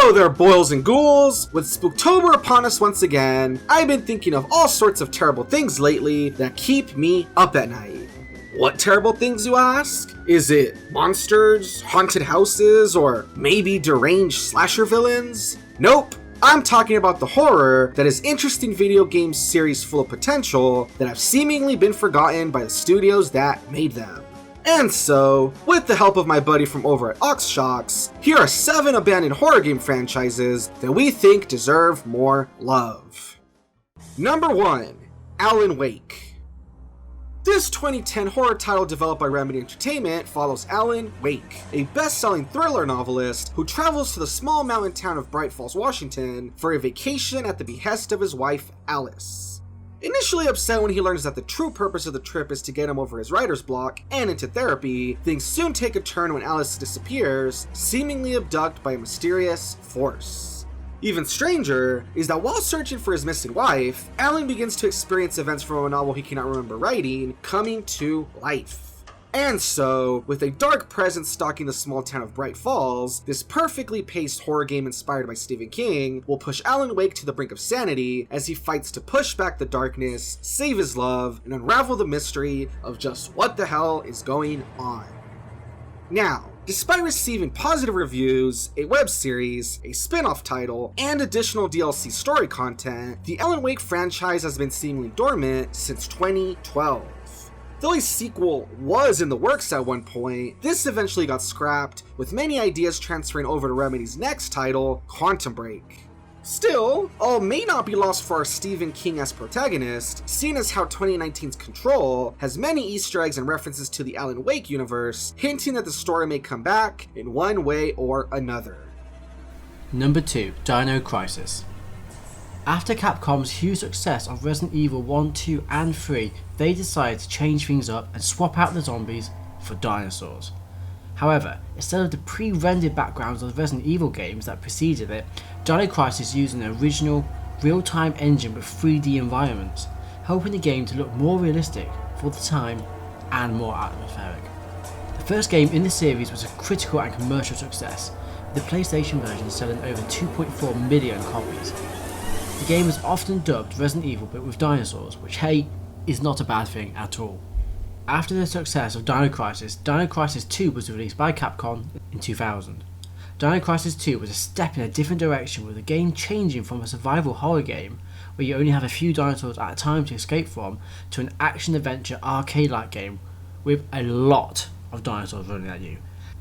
Hello there, boils and ghouls! With Spooktober upon us once again, I've been thinking of all sorts of terrible things lately that keep me up at night. What terrible things, you ask? Is it monsters, haunted houses, or maybe deranged slasher villains? Nope! I'm talking about the horror that is interesting video game series full of potential that have seemingly been forgotten by the studios that made them. And so, with the help of my buddy from over at Oxshox, here are 7 abandoned horror game franchises that we think deserve more love. Number 1. Alan Wake. This 2010 horror title developed by Remedy Entertainment follows Alan Wake, a best-selling thriller novelist who travels to the small mountain town of Bright Falls, Washington for a vacation at the behest of his wife, Alice. Initially upset when he learns that the true purpose of the trip is to get him over his writer's block and into therapy, things soon take a turn when Alice disappears, seemingly abducted by a mysterious force. Even stranger is that while searching for his missing wife, Alan begins to experience events from a novel he cannot remember writing coming to life. And so, with a dark presence stalking the small town of Bright Falls, this perfectly paced horror game inspired by Stephen King will push Alan Wake to the brink of sanity as he fights to push back the darkness, save his love, and unravel the mystery of just what the hell is going on. Now, despite receiving positive reviews, a web series, a spin-off title, and additional DLC story content, the Alan Wake franchise has been seemingly dormant since 2012. Though a sequel was in the works at one point, this eventually got scrapped, with many ideas transferring over to Remedy's next title, Quantum Break. Still, all may not be lost for our Stephen King as protagonist, seeing as how 2019's Control has many Easter eggs and references to the Alan Wake universe, hinting that the story may come back in one way or another. Number 2. Dino Crisis. After Capcom's huge success of Resident Evil 1, 2 and 3, they decided to change things up and swap out the zombies for dinosaurs. However, instead of the pre-rendered backgrounds of the Resident Evil games that preceded it, Dino Crisis used an original, real-time engine with 3D environments, helping the game to look more realistic for the time and more atmospheric. The first game in the series was a critical and commercial success, with the PlayStation version selling over 2.4 million copies. The game is often dubbed Resident Evil but with dinosaurs, which hey, is not a bad thing at all. After the success of Dino Crisis 2 was released by Capcom in 2000. Dino Crisis 2 was a step in a different direction, with the game changing from a survival horror game, where you only have a few dinosaurs at a time to escape from, to an action-adventure arcade-like game with a lot of dinosaurs running at you.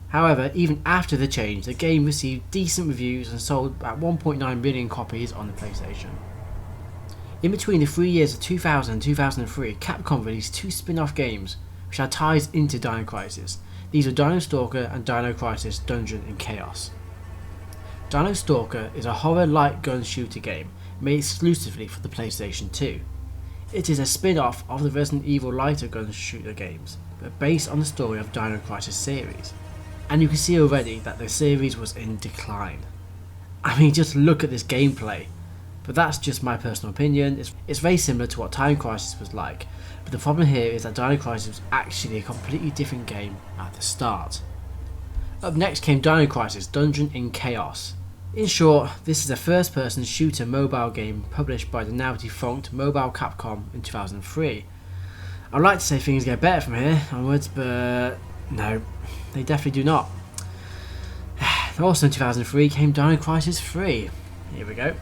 However, even after the change, the game received decent reviews and sold at 1.9 million copies on the PlayStation. In between the 3 years of 2000 and 2003, Capcom released 2 spin-off games which had ties into Dino Crisis. These were Dino Stalker and Dino Crisis Dungeon in Chaos. Dino Stalker is a horror light gun shooter game made exclusively for the PlayStation 2. It is a spin-off of the Resident Evil lighter gun shooter games, but based on the story of Dino Crisis series. And you can see already that the series was in decline. I mean, just look at this gameplay. But that's just my personal opinion. It's very similar to what Dino Crisis was like, but the problem here is that Dino Crisis was actually a completely different game at the start. Up next came Dino Crisis Dungeon in Chaos. In short, this is a first-person shooter mobile game published by the now defunct Mobile Capcom in 2003. I'd like to say things get better from here onwards, but no, they definitely do not. Also in 2003 came Dino Crisis 3. Here we go.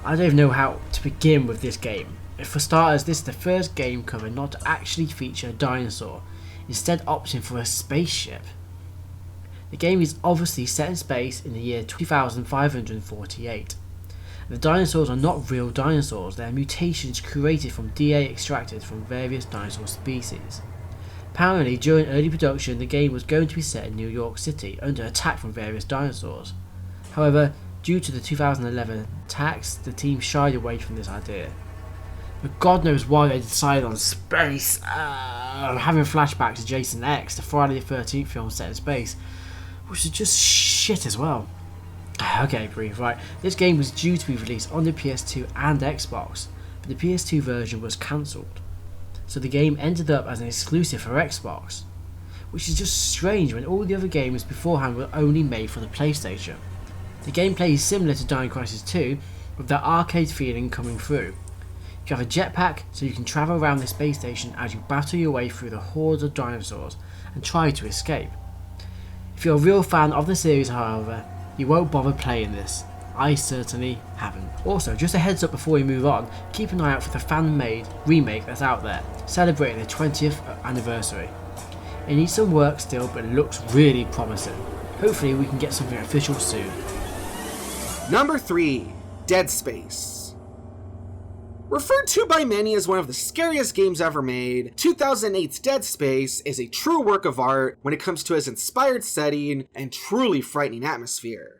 I don't even know how to begin with this game. For starters, this is the first game cover not to actually feature a dinosaur, instead opting for a spaceship. The game is obviously set in space in the year 2548. The dinosaurs are not real dinosaurs, they are mutations created from DNA extracted from various dinosaur species. Apparently, during early production, the game was going to be set in New York City under attack from various dinosaurs. However, due to the 2011 attacks, the team shied away from this idea. But God knows why they decided on space. I'm having flashbacks to Jason X, the Friday the 13th film set in space, which is just shit as well. Okay, breathe, right. This game was due to be released on the PS2 and Xbox, but the PS2 version was cancelled. So the game ended up as an exclusive for Xbox, which is just strange when all the other games beforehand were only made for the PlayStation. The gameplay is similar to Dino Crisis 2, with that arcade feeling coming through. You have a jetpack so you can travel around the space station as you battle your way through the hordes of dinosaurs and try to escape. If you're a real fan of the series, however, you won't bother playing this. I certainly haven't. Also, just a heads up before we move on, keep an eye out for the fan-made remake that's out there, celebrating the 20th anniversary. It needs some work still, but it looks really promising. Hopefully we can get something official soon. Number 3, Dead Space. Referred to by many as one of the scariest games ever made, 2008's Dead Space is a true work of art when it comes to its inspired setting and truly frightening atmosphere.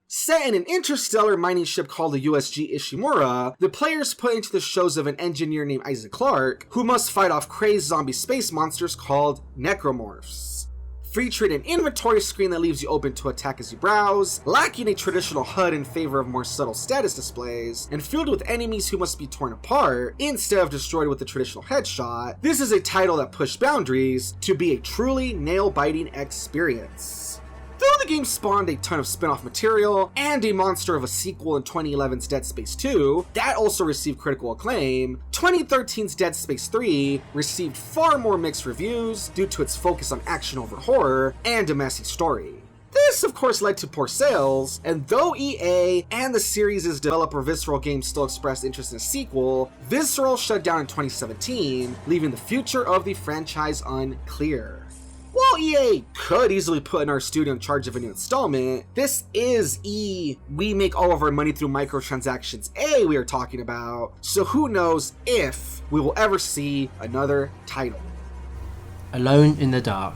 Set in an interstellar mining ship called the USG Ishimura, the players put into the shoes of an engineer named Isaac Clarke, who must fight off crazed zombie space monsters called necromorphs. Featuring an inventory screen that leaves you open to attack as you browse, lacking a traditional HUD in favor of more subtle status displays, and filled with enemies who must be torn apart instead of destroyed with the traditional headshot, this is a title that pushed boundaries to be a truly nail-biting experience. Though the game spawned a ton of spin-off material and a monster of a sequel in 2011's Dead Space 2 that also received critical acclaim, 2013's Dead Space 3 received far more mixed reviews due to its focus on action over horror and a messy story. This, of course, led to poor sales, and though EA and the series' developer Visceral Games still expressed interest in a sequel, Visceral shut down in 2017, leaving the future of the franchise unclear. While EA could easily put another studio in charge of a new installment, this is we make all of our money through microtransactions we are talking about, so who knows if we will ever see another title. Alone in the Dark.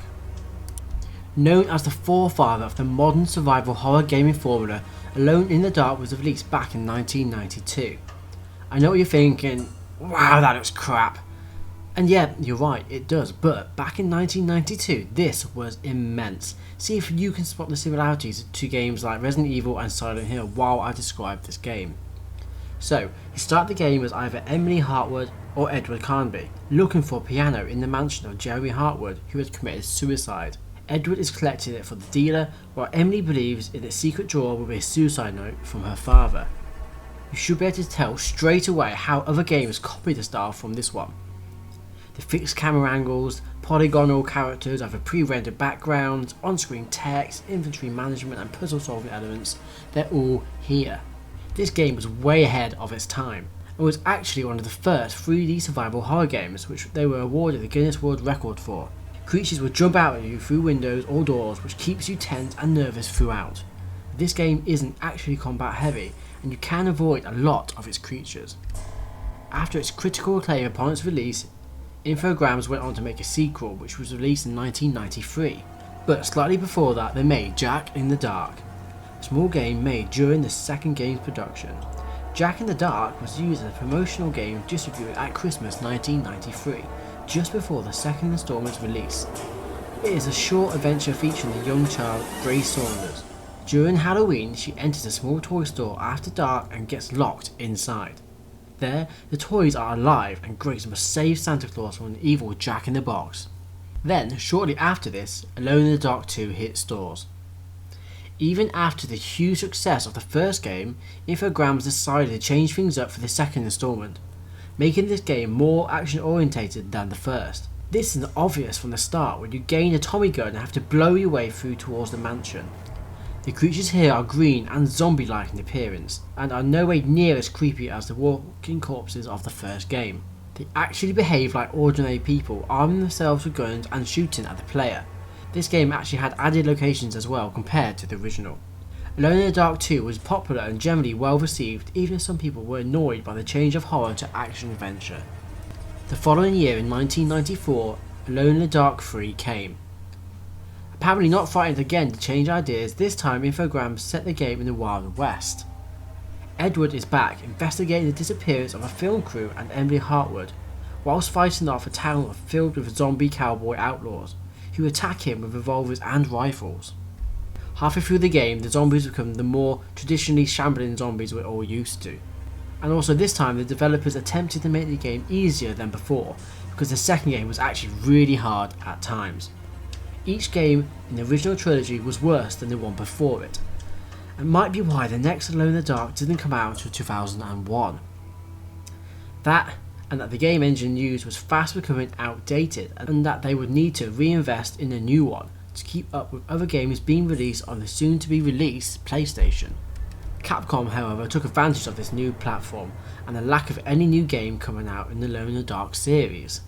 Known as the forefather of the modern survival horror gaming formula, Alone in the Dark was released back in 1992. I know what you're thinking, wow, that looks crap. And yeah, you're right, it does, but back in 1992, this was immense. See if you can spot the similarities to games like Resident Evil and Silent Hill while I describe this game. So, you start the game as either Emily Hartwood or Edward Carnby, looking for a piano in the mansion of Jeremy Hartwood, who had committed suicide. Edward is collecting it for the dealer, while Emily believes in its secret drawer will be a suicide note from her father. You should be able to tell straight away how other games copied the style from this one. The fixed camera angles, polygonal characters over pre-rendered backgrounds, on-screen text, inventory management and puzzle solving elements, they're all here. This game was way ahead of its time, and was actually one of the first 3D survival horror games which they were awarded the Guinness World Record for. Creatures would jump out at you through windows or doors, which keeps you tense and nervous throughout. This game isn't actually combat heavy, and you can avoid a lot of its creatures. After its critical acclaim upon its release, Infogrames went on to make a sequel which was released in 1993, but slightly before that they made Jack in the Dark, a small game made during the second game's production. Jack in the Dark was used as a promotional game distributed at Christmas 1993, just before the second installment's release. It is a short adventure featuring the young child Grace Saunders. During Halloween, she enters a small toy store after dark and gets locked inside. There, the toys are alive and Grace must save Santa Claus from an evil Jack in the Box. Then, shortly after this, Alone in the Dark 2 hit stores. Even after the huge success of the first game, Infogrames decided to change things up for the second installment, making this game more action orientated than the first. This is obvious from the start when you gain a Tommy gun and have to blow your way through towards the mansion. The creatures here are green and zombie-like in appearance, and are no way near as creepy as the walking corpses of the first game. They actually behave like ordinary people, arming themselves with guns and shooting at the player. This game actually had added locations as well compared to the original. Alone in the Dark 2 was popular and generally well received, even if some people were annoyed by the change of horror to action-adventure. The following year in 1994, Alone in the Dark 3 came. Apparently not frightened again to change ideas, this time Infogrames set the game in the Wild West. Edward is back, investigating the disappearance of a film crew and Emily Hartwood, whilst fighting off a town filled with zombie cowboy outlaws, who attack him with revolvers and rifles. Halfway through the game, the zombies become the more traditionally shambling zombies we're all used to. And also this time the developers attempted to make the game easier than before, because the second game was actually really hard at times. Each game in the original trilogy was worse than the one before it, and might be why the next Alone in the Dark didn't come out until 2001. That, and that the game engine used was fast becoming outdated, and that they would need to reinvest in a new one to keep up with other games being released on the soon-to-be-released PlayStation. Capcom, however, took advantage of this new platform and the lack of any new game coming out in the Alone in the Dark series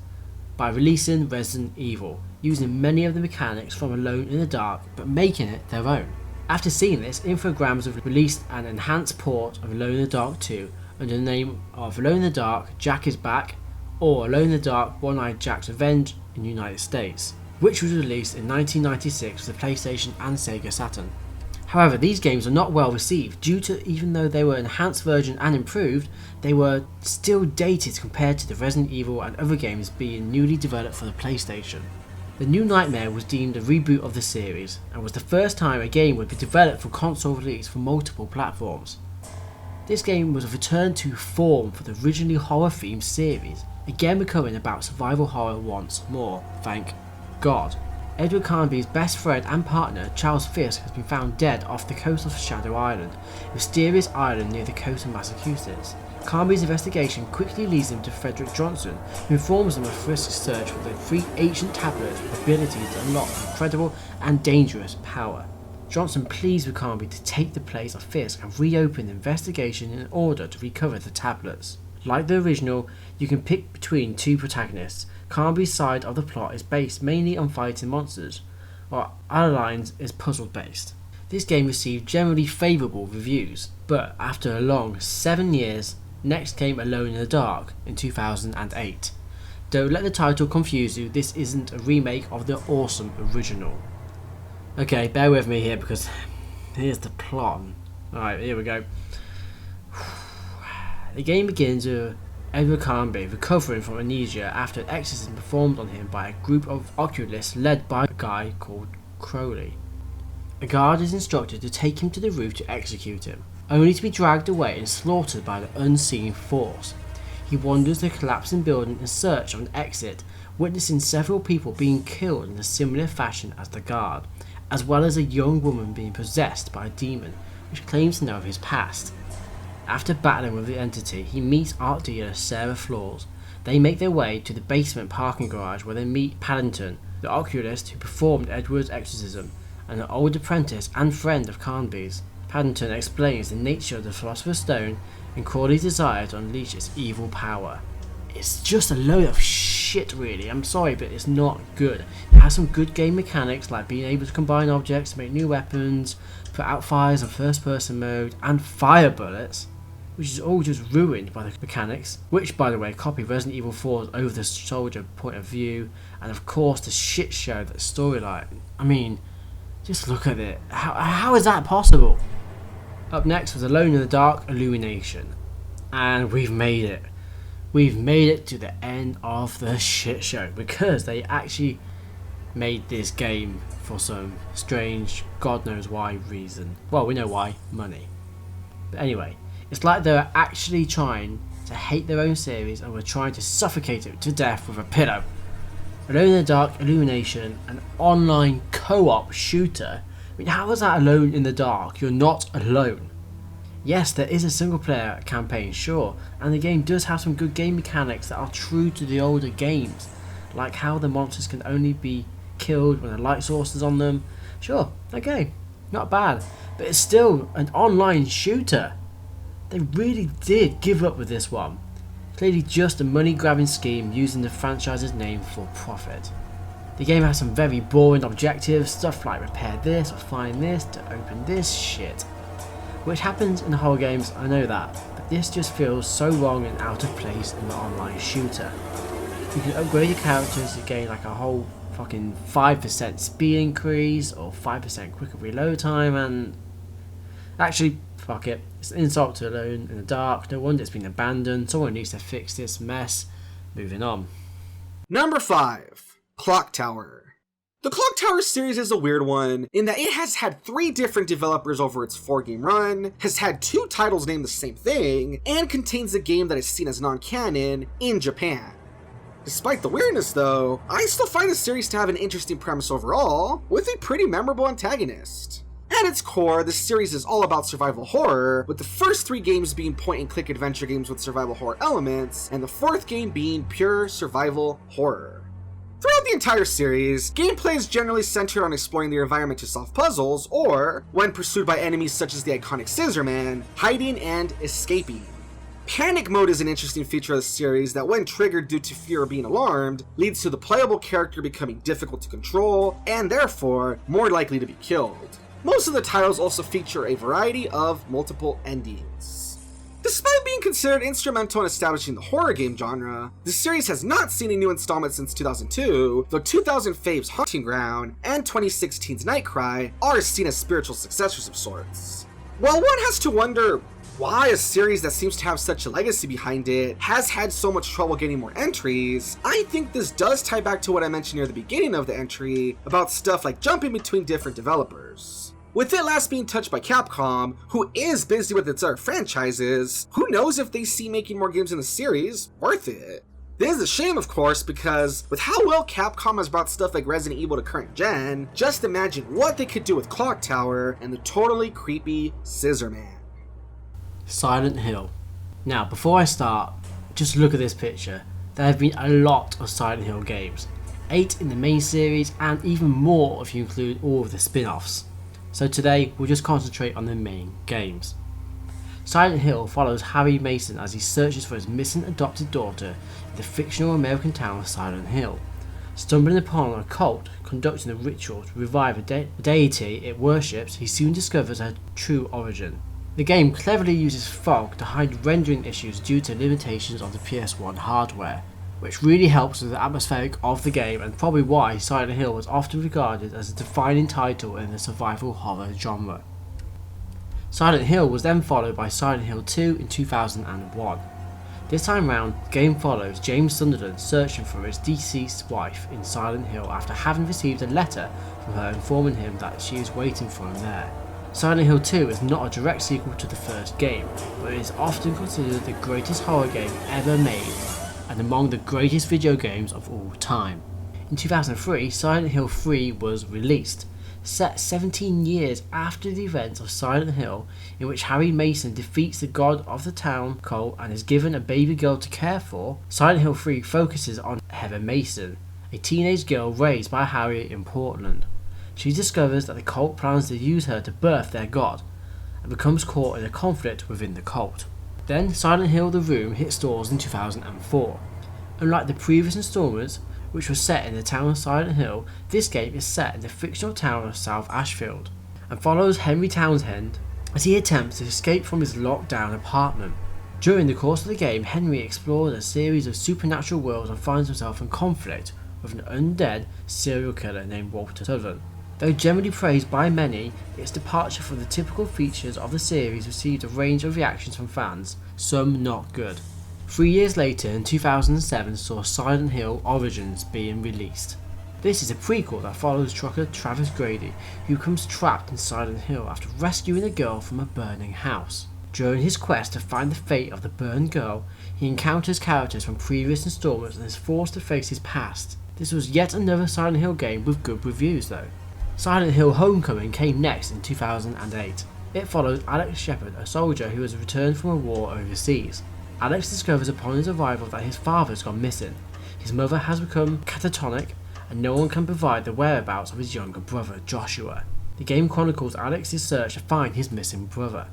by releasing Resident Evil, using many of the mechanics from Alone in the Dark but making it their own. After seeing this, Infogrames have released an enhanced port of Alone in the Dark 2 under the name of Alone in the Dark Jack is Back, or Alone in the Dark One-Eyed Jack's Revenge in the United States, which was released in 1996 for the PlayStation and Sega Saturn. However, these games were not well received due to, even though they were enhanced version and improved, they were still dated compared to the Resident Evil and other games being newly developed for the PlayStation. The New Nightmare was deemed a reboot of the series, and was the first time a game would be developed for console release for multiple platforms. This game was a return to form for the originally horror-themed series, again becoming about survival horror once more, thank God. Edward Carnby's best friend and partner, Charles Fisk, has been found dead off the coast of Shadow Island, a mysterious island near the coast of Massachusetts. Carnby's investigation quickly leads him to Frederick Johnson, who informs him of Fisk's search for the 3 ancient tablets with abilities to unlock incredible and dangerous power. Johnson pleads with Carnby to take the place of Fisk and reopen the investigation in order to recover the tablets. Like the original, you can pick between 2 protagonists. Carnby's side of the plot is based mainly on fighting monsters, while Adeline's is puzzle based. This game received generally favourable reviews, but after a long 7 years, next came Alone in the Dark in 2008. Don't let the title confuse you, this isn't a remake of the awesome original. Okay, bear with me here because here's the plot. Alright, here we go. The game begins with Edward Carnby recovering from amnesia after an exorcism performed on him by a group of oculists led by a guy called Crowley. A guard is instructed to take him to the roof to execute him, only to be dragged away and slaughtered by the unseen force. He wanders the collapsing building in search of an exit, witnessing several people being killed in a similar fashion as the guard, as well as a young woman being possessed by a demon which claims to know of his past. After battling with the entity, he meets art dealer Sarah Flaws. They make their way to the basement parking garage where they meet Paddington, the oculist who performed Edward's exorcism, and an old apprentice and friend of Carnby's. Paddington explains the nature of the Philosopher's Stone and Crawley's desire to unleash its evil power. It's just a load of shit really, I'm sorry, but it's not good. It has some good game mechanics like being able to combine objects to make new weapons, put out fires in first person mode, and fire bullets, which is all just ruined by the mechanics, which by the way copy Resident Evil 4's over the soldier point of view, and of course the shit show that storyline. I mean, just look at it, how is that possible? Up next was Alone in the Dark Illumination, and we've made it. We've made it to the end of the shit show because they actually made this game for some strange, God knows why reason. Well, we know why, money. But anyway, it's like they were actually trying to hate their own series and were trying to suffocate it to death with a pillow. Alone in the Dark Illumination, an online co-op shooter. I mean, how is that alone in the dark? You're not alone. Yes, there is a single player campaign, sure, and the game does have some good game mechanics that are true to the older games, like how the monsters can only be killed when a light source is on them. Sure, okay, not bad, but it's still an online shooter. They really did give up with this one. Clearly just a money grabbing scheme using the franchise's name for profit. The game has some very boring objectives, stuff like repair this or find this to open this shit. Which happens in horror games, I know that, but this just feels so wrong and out of place in the online shooter. You can upgrade your characters to gain like a whole fucking 5% speed increase or 5% quicker reload time, and actually, fuck it, it's an insult to Alone in the Dark, no wonder it's been abandoned, someone needs to fix this mess. Moving on. Number 5. Clock Tower. The Clock Tower series is a weird one in that it has had 3 different developers over its 4-game run, has had 2 titles named the same thing, and contains a game that is seen as non-canon in Japan. Despite the weirdness though, I still find the series to have an interesting premise overall, with a pretty memorable antagonist. At its core, the series is all about survival horror, with the first 3 games being point-and-click adventure games with survival horror elements, and the 4th game being pure survival horror. Throughout the entire series, gameplay is generally centered on exploring the environment to solve puzzles, or, when pursued by enemies such as the iconic Scissor Man, hiding and escaping. Panic mode is an interesting feature of the series that, when triggered due to fear of being alarmed, leads to the playable character becoming difficult to control, and therefore, more likely to be killed. Most of the titles also feature a variety of multiple endings. Despite being considered instrumental in establishing the horror game genre, the series has not seen a new installment since 2002, though 2005's Haunting Ground and 2016's Nightcry are seen as spiritual successors of sorts. While one has to wonder why a series that seems to have such a legacy behind it has had so much trouble getting more entries, I think this does tie back to what I mentioned near the beginning of the entry about stuff like jumping between different developers. With it last being touched by Capcom, who is busy with its other franchises, who knows if they see making more games in the series worth it. This is a shame, of course, because with how well Capcom has brought stuff like Resident Evil to current gen, just imagine what they could do with Clock Tower and the totally creepy Scissor Man. Silent Hill. Now, before I start, just look at this picture. There have been a lot of Silent Hill games. 8 in the main series, and even more if you include all of the spin-offs. So today, we'll just concentrate on the main games. Silent Hill follows Harry Mason as he searches for his missing adopted daughter in the fictional American town of Silent Hill. Stumbling upon a cult conducting a ritual to revive a deity it worships, he soon discovers her true origin. The game cleverly uses fog to hide rendering issues due to limitations of the PS1 hardware, which really helps with the atmospheric of the game, and probably why Silent Hill was often regarded as a defining title in the survival horror genre. Silent Hill was then followed by Silent Hill 2 in 2001. This time round, the game follows James Sunderland searching for his deceased wife in Silent Hill after having received a letter from her informing him that she is waiting for him there. Silent Hill 2 is not a direct sequel to the first game, but it is often considered the greatest horror game ever made, and among the greatest video games of all time. In 2003, Silent Hill 3 was released, set 17 years after the events of Silent Hill, in which Harry Mason defeats the god of the town cult and is given a baby girl to care for. Silent Hill 3 focuses on Heather Mason, a teenage girl raised by Harry in Portland. She discovers that the cult plans to use her to birth their god, and becomes caught in a conflict within the cult. Then Silent Hill The Room hit stores in 2004. Unlike the previous installments, which was set in the town of Silent Hill, this game is set in the fictional town of South Ashfield, and follows Henry Townsend as he attempts to escape from his locked down apartment. During the course of the game, Henry explores a series of supernatural worlds and finds himself in conflict with an undead serial killer named Walter Sutherland. Though generally praised by many, its departure from the typical features of the series received a range of reactions from fans, some not good. 3 years later, in 2007, saw Silent Hill Origins being released. This is a prequel that follows trucker Travis Grady, who becomes trapped in Silent Hill after rescuing a girl from a burning house. During his quest to find the fate of the burned girl, he encounters characters from previous installments and is forced to face his past. This was yet another Silent Hill game with good reviews though. Silent Hill Homecoming came next in 2008. It follows Alex Shepard, a soldier who has returned from a war overseas. Alex discovers upon his arrival that his father has gone missing, his mother has become catatonic, and no one can provide the whereabouts of his younger brother, Joshua. The game chronicles Alex's search to find his missing brother.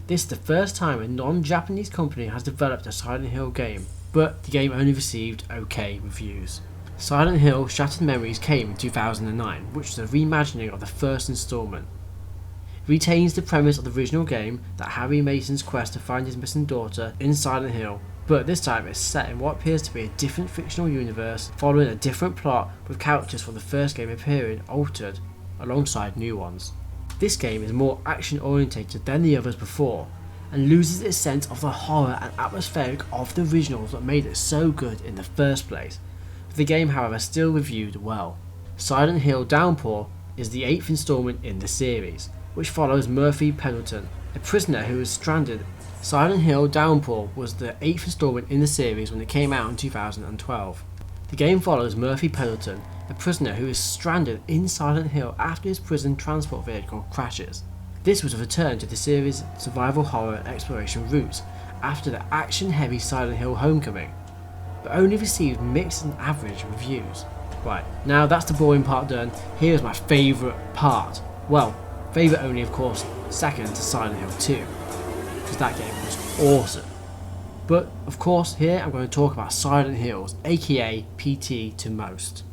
This is the first time a non-Japanese company has developed a Silent Hill game, but the game only received okay reviews. Silent Hill Shattered Memories came in 2009, which was a reimagining of the first installment. It retains the premise of the original game, that Harry Mason's quest to find his missing daughter in Silent Hill, but this time it's set in what appears to be a different fictional universe, following a different plot with characters from the first game appearing altered alongside new ones. This game is more action orientated than the others before, and loses its sense of the horror and atmospheric of the originals that made it so good in the first place. The game, however, still reviewed well. Silent Hill Downpour is the 8th installment in the series, which follows Murphy Pendleton, a prisoner who is stranded. Silent Hill Downpour was the 8th installment in the series when it came out in 2012. The game follows Murphy Pendleton, a prisoner who is stranded in Silent Hill after his prison transport vehicle crashes. This was a return to the series' survival horror exploration roots after the action-heavy Silent Hill Homecoming, but only received mixed and average reviews. Right, now that's the boring part done. Here's my favourite part. Well, favourite only of course, second to Silent Hill 2, because that game was awesome. But of course here I'm going to talk about Silent Hills, aka PT to most.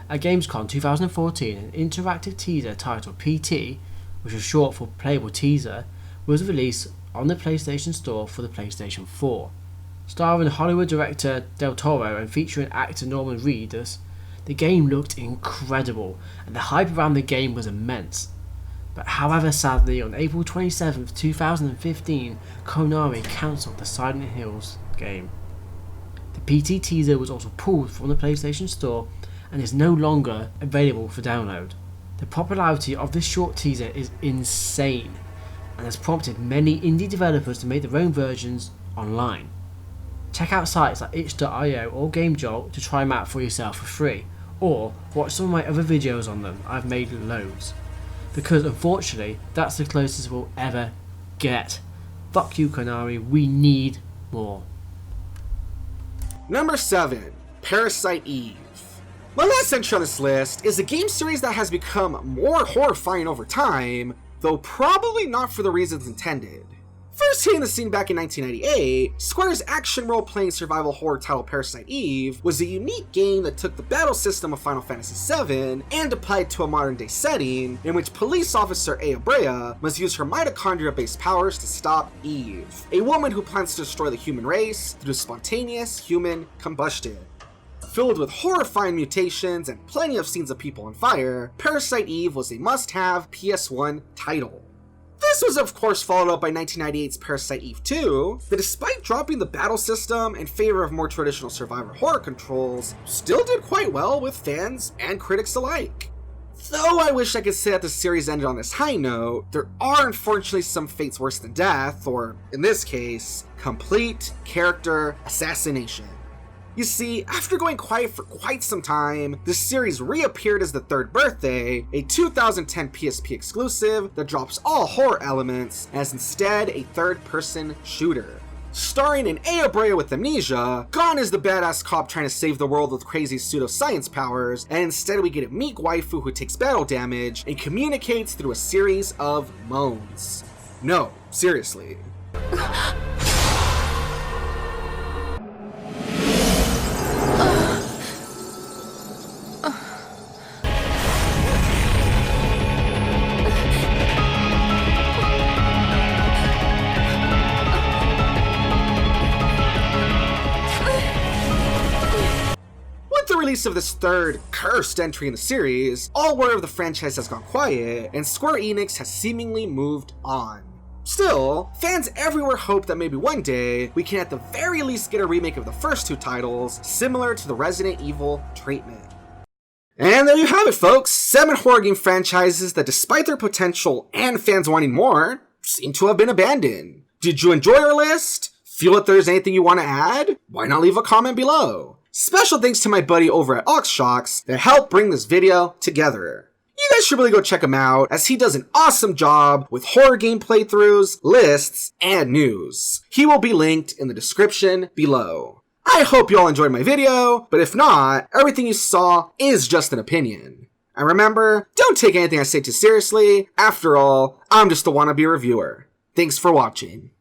At Gamescom 2014, an interactive teaser titled PT, which was short for Playable Teaser, was released on the PlayStation Store for the PlayStation 4. Starring Hollywood director Del Toro and featuring actor Norman Reedus, the game looked incredible and the hype around the game was immense. But however, sadly, on April 27th, 2015, Konami cancelled the Silent Hills game. The PT teaser was also pulled from the PlayStation Store and is no longer available for download. The popularity of this short teaser is insane and has prompted many indie developers to make their own versions online. Check out sites like itch.io or GameJolt to try them out for yourself for free, or watch some of my other videos on them. I've made loads. Because unfortunately, that's the closest we'll ever get. Fuck you, Konami, we need more. Number 7. Parasite Eve. My last entry on this list is a game series that has become more horrifying over time, though probably not for the reasons intended. First hitting the scene back in 1998, Square's action role-playing survival horror title Parasite Eve was a unique game that took the battle system of Final Fantasy VII and applied to a modern-day setting in which police officer Aya Brea must use her mitochondria-based powers to stop Eve, a woman who plans to destroy the human race through spontaneous human combustion. Filled with horrifying mutations and plenty of scenes of people on fire, Parasite Eve was a must-have PS1 title. This was of course followed up by 1998's Parasite Eve 2, that despite dropping the battle system in favor of more traditional survivor horror controls, still did quite well with fans and critics alike. Though I wish I could say that the series ended on this high note, there are unfortunately some fates worse than death, or in this case, complete character assassination. You see, after going quiet for quite some time, this series reappeared as The Third Birthday, a 2010 PSP exclusive that drops all horror elements as instead a third-person shooter. Starring an Aya Brea with amnesia, gone is the badass cop trying to save the world with crazy pseudoscience powers, and instead we get a meek waifu who takes battle damage and communicates through a series of moans. No, seriously. Release of this third cursed entry in the series, all word of the franchise has gone quiet, and Square Enix has seemingly moved on. Still, fans everywhere hope that maybe one day we can at the very least get a remake of the first two titles, similar to the Resident Evil treatment. And there you have it, folks, 7 horror game franchises that despite their potential and fans wanting more, seem to have been abandoned. Did you enjoy our list? Feel that there's anything you want to add? Why not leave a comment below? Special thanks to my buddy over at Oxshox that helped bring this video together. You guys should really go check him out, as he does an awesome job with horror game playthroughs, lists, and news. He will be linked in the description below. I hope you all enjoyed my video, but if not, everything you saw is just an opinion. And remember, don't take anything I say too seriously. After all, I'm just a wannabe reviewer. Thanks for watching.